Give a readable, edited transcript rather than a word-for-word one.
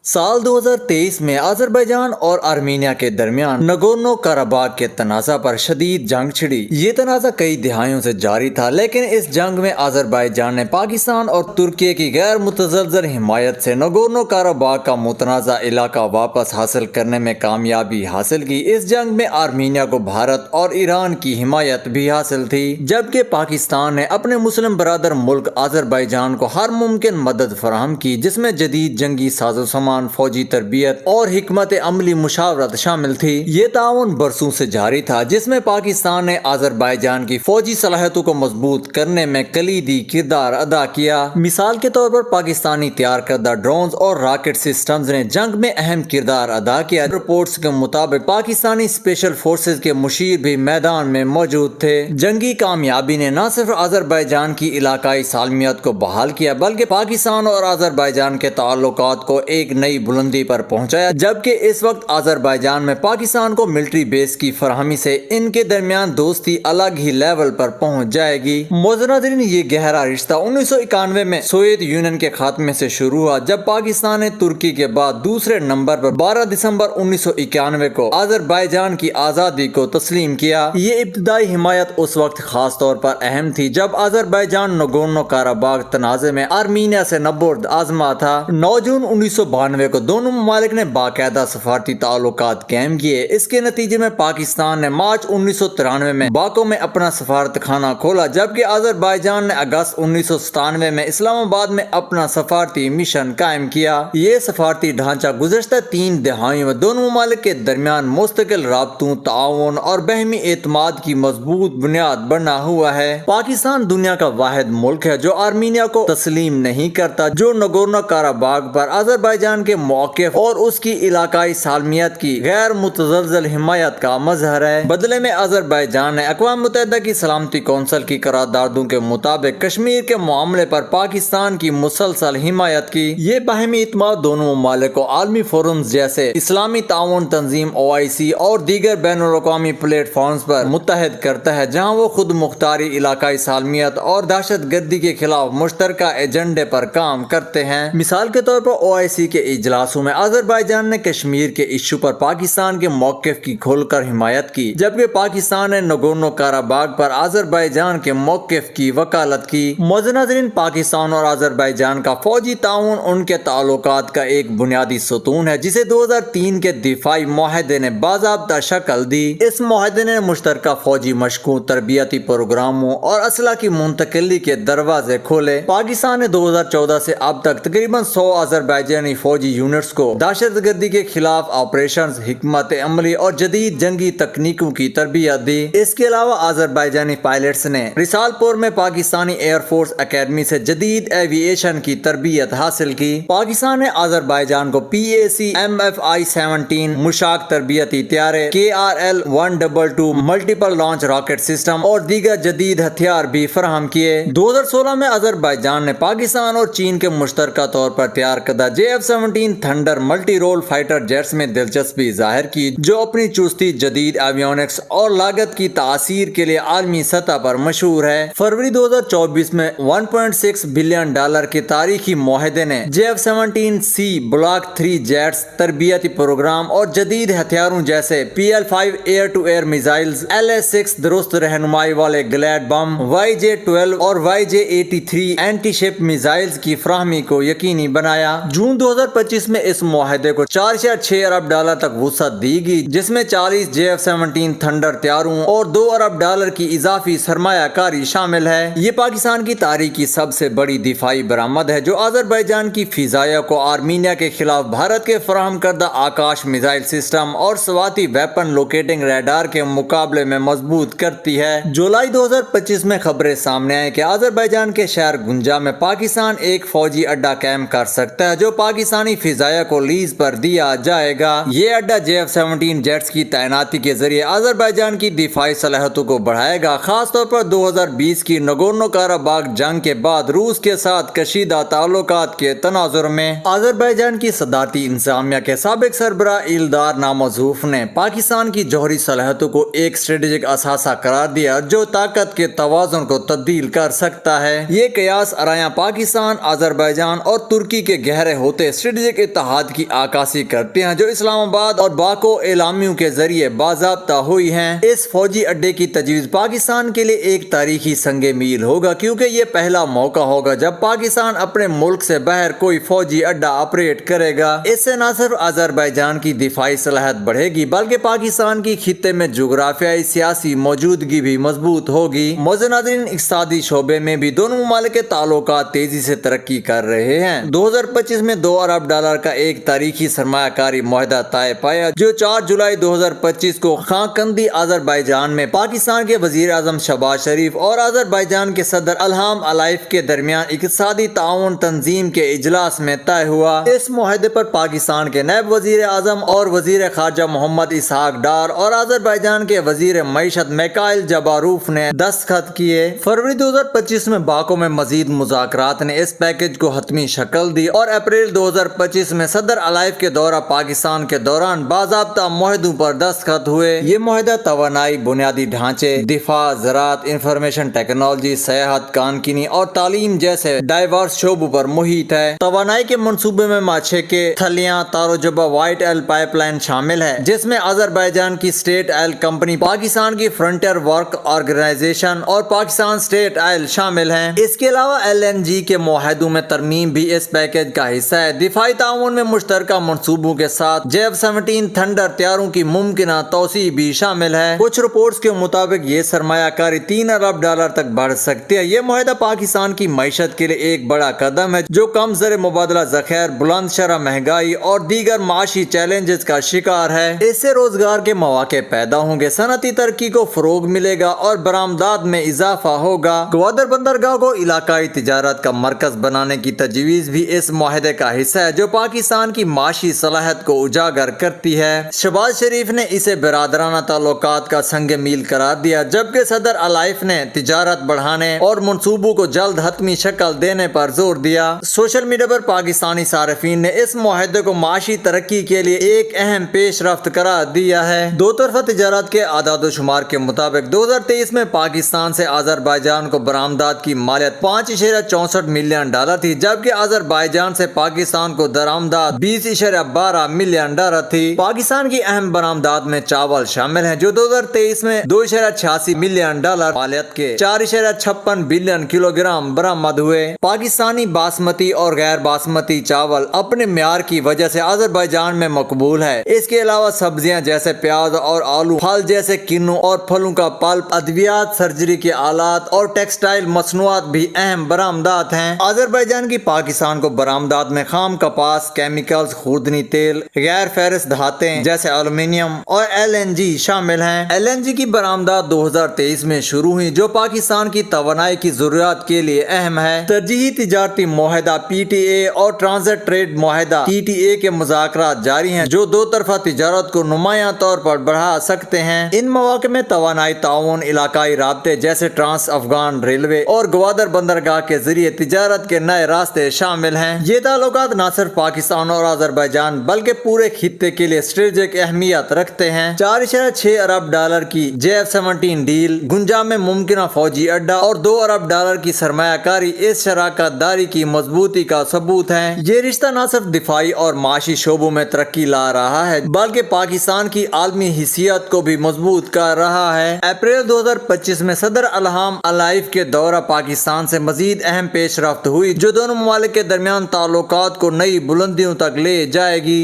سال 2023 میں آذربائیجان اور آرمینیا کے درمیان نگورنو کاراباغ کے تنازع پر شدید جنگ چھڑی۔ یہ تنازع کئی دہائیوں سے جاری تھا، لیکن اس جنگ میں آذربائیجان نے پاکستان اور ترکی کی غیر متزلزل حمایت سے نگورنو کاراباغ کا متنازع علاقہ واپس حاصل کرنے میں کامیابی حاصل کی۔ اس جنگ میں آرمینیا کو بھارت اور ایران کی حمایت بھی حاصل تھی، جبکہ پاکستان نے اپنے مسلم برادر ملک آذربائیجان کو ہر ممکن مدد فراہم کی، جس میں جدید جنگی سازوسامان، فوجی تربیت اور حکمت عملی مشاورت شامل تھی۔ یہ تعاون برسوں سے جاری تھا، جس میں پاکستان نے آذربائیجان کی فوجی صلاحیتوں کو مضبوط کرنے میں کلیدی کردار ادا کیا۔ مثال کے طور پر پاکستانی تیار کردہ ڈرونز اور راکٹ سسٹمز نے جنگ میں اہم کردار ادا کیا۔ رپورٹس کے مطابق پاکستانی اسپیشل فورسز کے مشیر بھی میدان میں موجود تھے۔ جنگی کامیابی نے نہ صرف آذربائیجان کی علاقائی سالمیت کو بحال کیا، بلکہ پاکستان اور آذربائیجان کے تعلقات کو ایک نئی بلندی پر پہنچایا، جبکہ اس وقت آذربائیجان میں پاکستان کو ملٹری بیس کی فراہمی سے ان کے درمیان دوستی الگ ہی لیول پر پہنچ جائے گی۔ معززین، یہ گہرا رشتہ 1991 میں سوویت یونین کے خاتمے سے شروع ہوا، جب پاکستان نے ترکی کے بعد دوسرے نمبر پر 12 دسمبر 1991 کو آذربائیجان کی آزادی کو تسلیم کیا۔ یہ ابتدائی حمایت اس وقت خاص طور پر اہم تھی جب آذربائیجان نگورنو کاراباغ تنازع میں آرمینیا سے نبرد آزما تھا۔ 9 جون 1992 کو دونوں ممالک نے باقاعدہ سفارتی تعلقات قائم کیے۔ اس کے نتیجے میں پاکستان نے مارچ 1993 میں باکو میں اپنا سفارت خانہ کھولا، جبکہ آذربائیجان نے اگست 1997 میں اسلام آباد میں اپنا سفارتی مشن قائم کیا۔ یہ سفارتی ڈھانچہ گزشتہ 3 دہائیوں میں دونوں ممالک کے درمیان مستقل رابطوں، تعاون اور باہمی اعتماد کی مضبوط بنیاد بنا ہوا ہے۔ پاکستان دنیا کا واحد ملک ہے جو آرمینیا کو تسلیم نہیں کرتا، جو نگورنو کاراباغ پر آذربائیجان کے موقف اور اس کی علاقائی سالمیت کی غیر متزلزل حمایت کا مظہر ہے۔ بدلے میں آذربائیجان نے اقوام متحدہ کی سلامتی کونسل کی قراردادوں کے مطابق کشمیر کے معاملے پر پاکستان کی مسلسل حمایت کی۔ یہ باہمی اعتماد دونوں ممالک کو عالمی فورمز جیسے اسلامی تعاون تنظیم OIC اور دیگر بین الاقوامی پلیٹ فارمز پر متحد کرتا ہے، جہاں وہ خود مختاری، علاقائی سالمیت اور دہشت گردی کے خلاف مشترکہ ایجنڈے پر کام کرتے ہیں۔ مثال کے طور پر OIC کے اجلاسوں میں آذربائیجان نے کشمیر کے ایشو پر پاکستان کے موقف کی کھول کر حمایت کی، جبکہ پاکستان نے نگورنو کاراباغ پر آذربائیجان کے موقف کی وکالت کی۔ معززین، پاکستان اور آذربائیجان کا فوجی تعاون ان کے تعلقات کا ایک بنیادی ستون ہے، جسے 2003 کے دفاعی معاہدے نے باضابطہ شکل دی۔ اس معاہدے نے مشترکہ فوجی مشقوں، تربیتی پروگراموں اور اسلحہ کی منتقلی کے دروازے کھولے۔ پاکستان نے 2014 سے اب تک تقریباً 100 آذربائیجانی فوجی یونٹس کو دہشت گردی کے خلاف آپریشنز، حکمت عملی اور جدید جنگی تکنیکوں کی تربیت دی۔ اس کے علاوہ آذربائیجانی پائلٹس نے رسال پور میں پاکستانی ایئر فورس اکیڈمی سے جدید ایوی ایشن کی تربیت حاصل کی۔ پاکستان نے آذربائیجان کو PAC MFI-17 مشاق تربیتی طیارے، KRL-122 multiple launch rocket system اور دیگر جدید ہتھیار بھی فراہم کیے۔ 2016 میں آذربائیجان نے پاکستان اور چین کے مشترکہ طور پر تیار کردہ JF-17 Thunder multi role fighter jets میں دلچسپی ظاہر کی، جو اپنی چستی، جدید ایویونکس اور لاگت کی تاثیر کے لیے عالمی سطح پر مشہور ہے۔ فروری 2024 میں $1.6 بلین کے تاریخی معاہدے نے JF-17C بلاک 3 جیٹس، تربیتی پروگرام اور جدید ہتھیاروں جیسے PL-5 year to year missiles, LS-6 درست رہنمائی والے گلیڈ بم، YJ-12 اور YJ-83 اینٹی شپ میزائلز کی فراہمی کو یقینی بنایا۔ جون 2025 میں اس معاہدے کو $4.6 ارب تک وسعت دی گئی، جس میں 40 JF-17 تھنڈر طیاروں اور $2 ارب کی اضافی سرمایہ کاری شامل ہے۔ یہ پاکستان کی تاریخ کی سب سے بڑی دفاعی برآمد ہے، جو آذربائیجان کی فضائیہ کو آرمینیا کے خلاف بھارت کے فراہم کردہ آکاش میزائل سسٹم اور سواتی ویپن لوکیٹنگ ریڈار کے مقابلے میں مضبوط کرتی ہے۔ جولائی 2025 میں خبریں سامنے آئیں کہ آذربائیجان کے شہر گنجا میں پاکستان ایک فوجی اڈہ قائم کر سکتا ہے، جو پاکستانی فضائیہ کو لیز پر دیا جائے گا۔ یہ اڈہ JF-17 جیٹس کی تعیناتی کے ذریعے آذربائیجان کی دفاعی صلاحیتوں کو بڑھائے گا، خاص طور پر 2020 کی نگورنو کاراباغ جنگ کے بعد روس کے ساتھ کشیدہ تعلقات کے تناظر میں۔ آذربائیجان کی صدارتی انتظامیہ کے سابق سربراہ ایلدار ناموزوف نے پاکستان کی جوہری صلاحیتوں کو ایک اسٹریٹجک اثاثہ قرار دیا جو طاقت کے توازن کو تبدیل کر سکتا ہے۔ یہ قیاس آرایاں پاکستان، آذربائیجان اور ترکی کے گہرے ہوتے اسٹریٹجک اتحاد کی عکاسی کرتے ہیں جو اسلام آباد اور باکو اعلامیوں کے ذریعے باضابطہ ہوئی ہیں۔ اس فوجی اڈے کی تجویز پاکستان کے لیے ایک تاریخی سنگ میل ہوگا، کیونکہ یہ پہلا موقع ہوگا جب پاکستان اپنے ملک سے باہر کوئی فوجی اڈا آپریٹ کرے گا۔ اس سے نہ صرف آذربائیجان کی دفاعی صلاحیت بڑھے گی بلکہ پاکستان کی خطے میں جغرافیائی سیاسی موجودگی بھی مضبوط ہوگی۔ معزز ناظرین، اقتصادی شعبے میں بھی دونوں ممالک کے تعلقات تیزی سے ترقی کر رہے ہیں۔ 2025 میں $2 ارب کا ایک تاریخی سرمایہ کاری معاہدہ طے پایا جو 4 جولائی 2025 کو خاکندی آذربائیجان میں پاکستان کے وزیر اعظم شہباز شریف اور آذربائیجان کے صدر الہام علائیف کے درمیان اقتصادی تعاون تنظیم کے اجلاس میں طے ہوا۔ اس معاہدے پر پاکستان کے نائب وزیر اعظم اور وزیر خارجہ محمد اسحاق ڈار اور آذربائیجان کے وزیر معیشت میکائل جباروف نے دستخط کیے۔ فروری 2025 میں باکو میں مزید مذاکرات نے اس پیکج کو حتمی شکل دی اور اپریل 2025 میں صدر علائیف کے دورہ پاکستان کے دوران باضابطہ معاہدوں پر دستخط ہوئے۔ یہ معاہدہ توانائی، بنیادی ڈھانچے، دفاع، زراعت، انفارمیشن ٹیکنالوجی، سیاحت، کانکنی اور تعلیم جیسے ڈائیورس شعبوں پر محیط ہے۔ توانائی کے منصوبے میں ماچھے کے Thalian, تاروجبہ white oil pipe line شامل ہے جس میں آذربائیجان کی اسٹیٹ آئل کمپنی، پاکستان کی فرنٹیئر ورک آرگنائزیشن اور پاکستان اسٹیٹ آئل شامل ہیں۔ اس کے علاوہ LNG کے معاہدوں میں ترمیم بھی اس پیکج کا حصہ ہے۔ دفاعی تعاون میں مشترکہ منصوبوں کے ساتھ JF-17 تھنڈر طیاروں کی ممکنہ توسیع بھی شامل ہے۔ کچھ رپورٹس کے مطابق یہ سرمایہ کاری $3 ارب تک بڑھ سکتی ہے۔ یہ معاہدہ پاکستان کی معیشت کے لیے ایک بڑا قدم ہے جو کم زر مبادلہ ذخائر، بلند شرح مہنگائی اور دیگر معاشی چیلنجز کا شکار ہے۔ اس سے روزگار کے مواقع پیدا ہوں گے، صنعتی ترقی کو فروغ ملے گا اور برآمدات میں اضافہ ہوگا۔ گوادر بندرگاہ کو علاقائی تجارت کا مرکز بنانے کی تجویز بھی اس معاہدے کا حصہ ہے جو پاکستان کی معاشی صلاحیت کو اجاگر کرتی ہے۔ شہباز شریف نے اسے برادرانہ تعلقات کا سنگ میل قرار دیا، جبکہ صدر علائیف نے تجارت بڑھانے اور منصوبوں کو جلد حتمی شکل دینے پر زور دیا۔ سوشل میڈیا پر پاکستانی صارفین نے اس معاہدے کو معاشی ترقی کے لیے ایک اہم پیش رفت قرار دیا ہے۔ دو طرفہ تجارت کے اعداد و شمار کے مطابق 2023 میں پاکستان سے آذربائیجان کو برآمدات کی مالیت $5.64 ملین تھی، جبکہ آذربائیجان سے پاکستان کو درآمدات $20.12 ملین تھی۔ پاکستان کی اہم برآمدات میں چاول شامل ہیں جو 2023 میں $2.86 ملین مالیت کے 4.56 بلین کلو گرام برآمد ہوئے۔ پاکستانی باسمتی اور غیر باسمتی چاول اپنے معیار کی وجہ سے آذربائیجان میں مقبول ہے۔ اس کے علاوہ سبزیاں جیسے پیاز اور آلو، پھل جیسے کنو اور پھلوں کا پلپ، ادویات، سرجری کے آلات اور ٹیکسٹائل مصنوعات بھی اہم برآمدات ہیں۔ آذربائیجان کی پاکستان کو برآمدات میں خام کپاس، کیمیکلز، خوردنی تیل، غیر فیرس دھاتیں جیسے ایلومینیم اور LNG شامل ہیں۔ LNG کی برآمدات 2023 میں شروع ہوئی جو پاکستان کی توانائی کی ضروریات کے لیے اہم ہے۔ ترجیحی تجارتی معاہدہ PTA اور ٹرانزٹ ٹریڈ معاہدہ TTA کے مذاکرات جاری ہیں جو دو طرفہ تجارت کو نمایاں طور پر بڑھا سکتے ہیں۔ ان مواقع میں توانائی تعاون، علاقائی رابطے جیسے ٹرانس افغان ریلوے اور گوادر بندرگاہ کے ذریعے تجارت کے نئے راستے شامل ہیں۔ یہ تعلقات نہ صرف پاکستان اور آذربائیجان بلکہ پورے خطے کے لیے اسٹریٹجک اہمیت رکھتے ہیں۔ $4.6 ارب کی JF-17 ڈیل، گنجا میں ممکنہ فوجی اڈا اور $2 ارب کی سرمایہ کاری اس شراکت داری کی مضبوطی کا ثبوت ہے۔ یہ رشتہ نہ صرف دفاعی اور معاشی شعبوں میں ترقی لا رہا ہے بلکہ پاکستان کی عالمی حیثیت کو بھی مضبوط کر رہا ہے۔ اپریل 2025 میں صدر الہام علائیف کے دورہ پاکستان سے مزید اہم پیش رفت ہوئی جو دونوں ممالک کے درمیان تعلقات کو نئی بلندیوں تک لے جائے گی۔